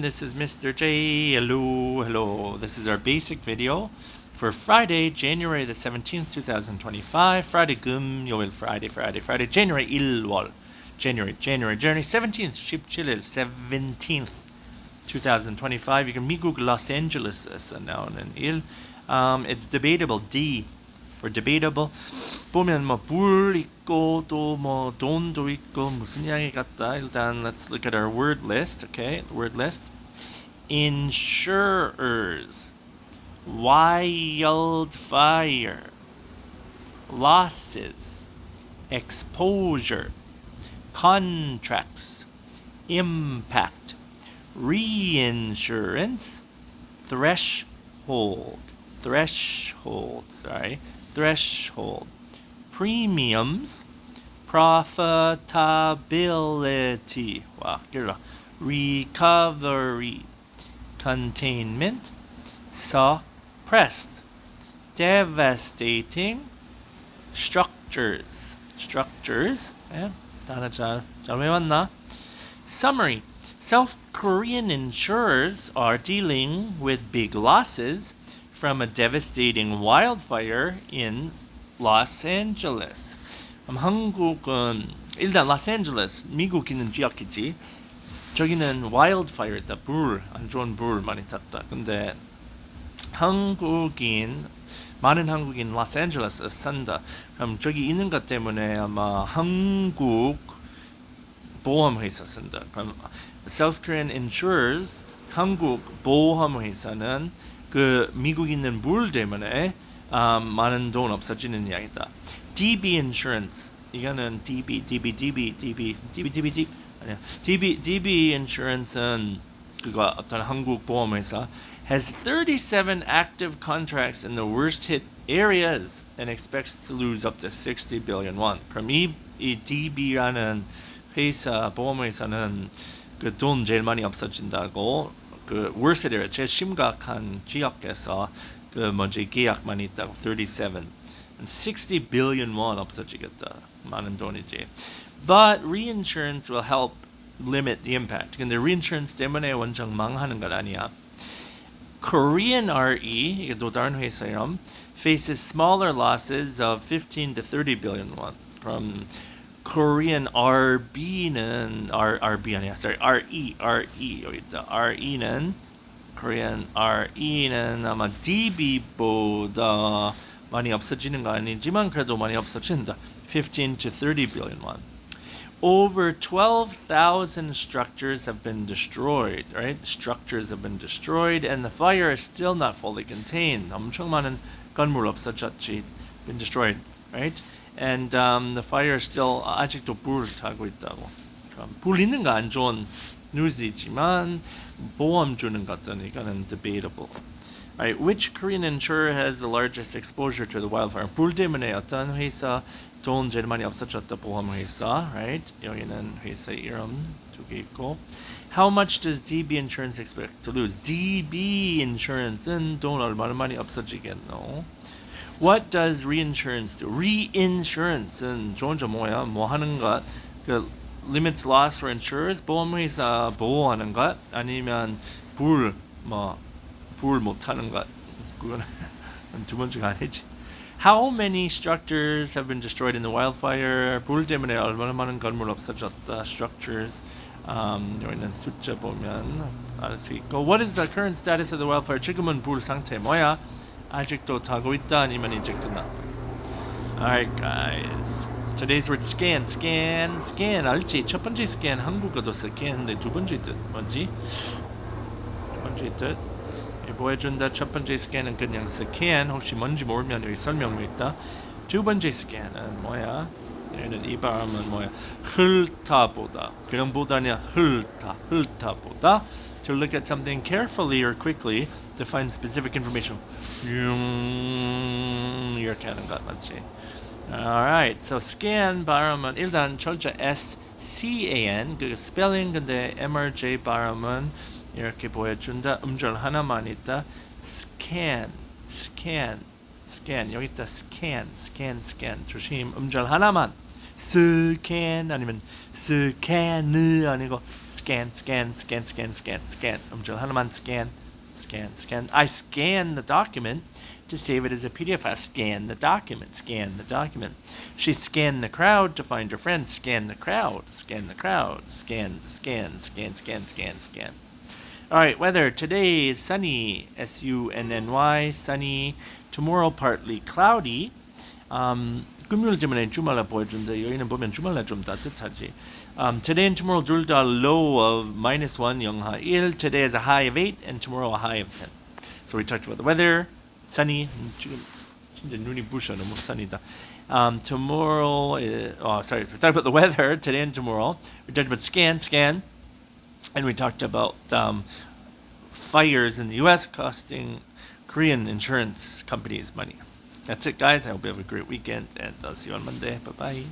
This is Mr. J. Hello. This is our basic video for Friday, January the 17th, 2025. Friday, 금요일, Friday, January 1월. January 17th, 17th, 2025. 이건 미국 로스앤젤레스에서 나오는 일. It's debatable, D for debatable. 보면 뭐 불 있고 또 뭐 돈도 있고 무슨 이야기 같다. 일단 let's look at our word list. Okay, word list. Insurers, wildfire, losses, exposure, contracts, impact, reinsurance, threshold, premiums, profitability, recovery, containment, suppressed, devastating, structures. 예, 단어 잘 외웠나? Summary. South Korean insurers are dealing with big losses from a devastating wildfire in Los Angeles. 한국은 일단 로스앤젤레스 미국 있는 지역이지. 저기는 wildfire다. 안 좋은 불 많이 탔다. 근데 많은 한국인 로스앤젤레스에 산다. 그럼 저기 있는 것 때문에 아마 한국 보험회사 쓴다. 그럼 South Korean Insurers, 한국 보험회사는 그 미국 있는 불 때문에 많은 돈 없어지는 이야기다. DB Insurance, 이거는 DB Insurance는 그거 어떤 한국 보험회사 has 37 active contracts in the worst hit areas and expects to lose up to 60 billion won. 그럼 이 DB라는 회사 보험회사는 그 돈 제일 많이 없어진다고 그 worst hit area 제일 심각한 지역에서 그 계약 많이 있다고 37 and 60 billion won 없어지겠다. 많은 돈이지. But reinsurance will help limit the impact. 근데 reinsurance 때문에 완전 망하는 건 아니야. Korean RE, 이게 또 다른 회사요, faces smaller losses of 15 to 30 billion won. 그럼 Korean RB는 RE 여기 있다. Korean RE는 아마 DB보다 많이 없어지는 거 아니지만 그래도 많이 없어진다. 15 to 30 billion won. Over 12,000 structures have been destroyed, right? Structures have been destroyed and the fire is still not fully contained. 엄청 많은 건물 없어졌지. Been destroyed, right? And the fire is still 아직도 불 타고 있다고. 불 있는 거 안 좋은 뉴스이지만 보험 주는 것은 이거는 debatable. Right, which Korean insurer has the largest exposure to the wildfire? 불 때문에 어떤 회사 돈 제일 많이 없어졌다 보험회사, right? 여기는 회사 이름 두 개 있고. How much does DB Insurance expect to lose? DB Insurance는 돈 얼마나 많이 없어지겠노? What does reinsurance do? Reinsurance는 좋은 점 뭐야? 뭐 하는 것? 그 limits loss for insurers? 보험회사 보호하는 것? 아니면 불 못하는 것. 그거는 두 번째가 아니지. How many structures have been destroyed in the wildfire? 불 때문에 얼마나 많은 건물 없어졌다. Structures. 여기는 숫자 보면 알 수 있고. What is the current status of the wildfire? 지금은 불 상태 뭐야? 아직도 타고 있다 아니면 이제 끝났다. Alright guys. Today's word scan. 알지? 첫 번째 scan 한국어도 scan인데 두 번째 뜻 뭐지? 두 번째 뜻 보여준다. 첫 번째 스캔은 그냥 스캔. 혹시 뭔지 모르면 여기 설명도 있다. 두 번째 스캔은 뭐야? 얘는 이 발음은 뭐야? 훑어보다. 그냥 보다냐 훑어보다. To look at something carefully or quickly to find specific information. 이렇게 하는 것 맞지? Alright, so scan 발음은 일단 철자 SCAN 그 스펠링 근데 MRJ 발음은 이렇게 보여준다. 음절 하나만 있다. scan 여기 있다. scan 조심. 음절 하나만 scan 아니면 scan 아니고 scan. 엄청 하나만 scan. I scan the document to save it as a PDF. I scan the document. She scanned the crowd to find her friend. Scan the crowd. Scan. All right, weather. Today is sunny, sunny. Sunny. Tomorrow partly cloudy. 금요일 때문에 주말날 보여준다. 여기는 보면 주말날 좀 따뜻하지. Today and tomorrow 둘 다 low of -1, 영하 1. Today is a high of 8 and tomorrow a high of 10. So we talked about the weather. Sunny. 지금 진짜 눈이 부셔. 너무 sunny다. Tomorrow, we talked about the weather today and tomorrow. We talked about scan, and we talked about fires in the U.S. costing Korean insurance companies money. That's it, guys. I hope you have a great weekend, and I'll see you on Monday. Bye-bye.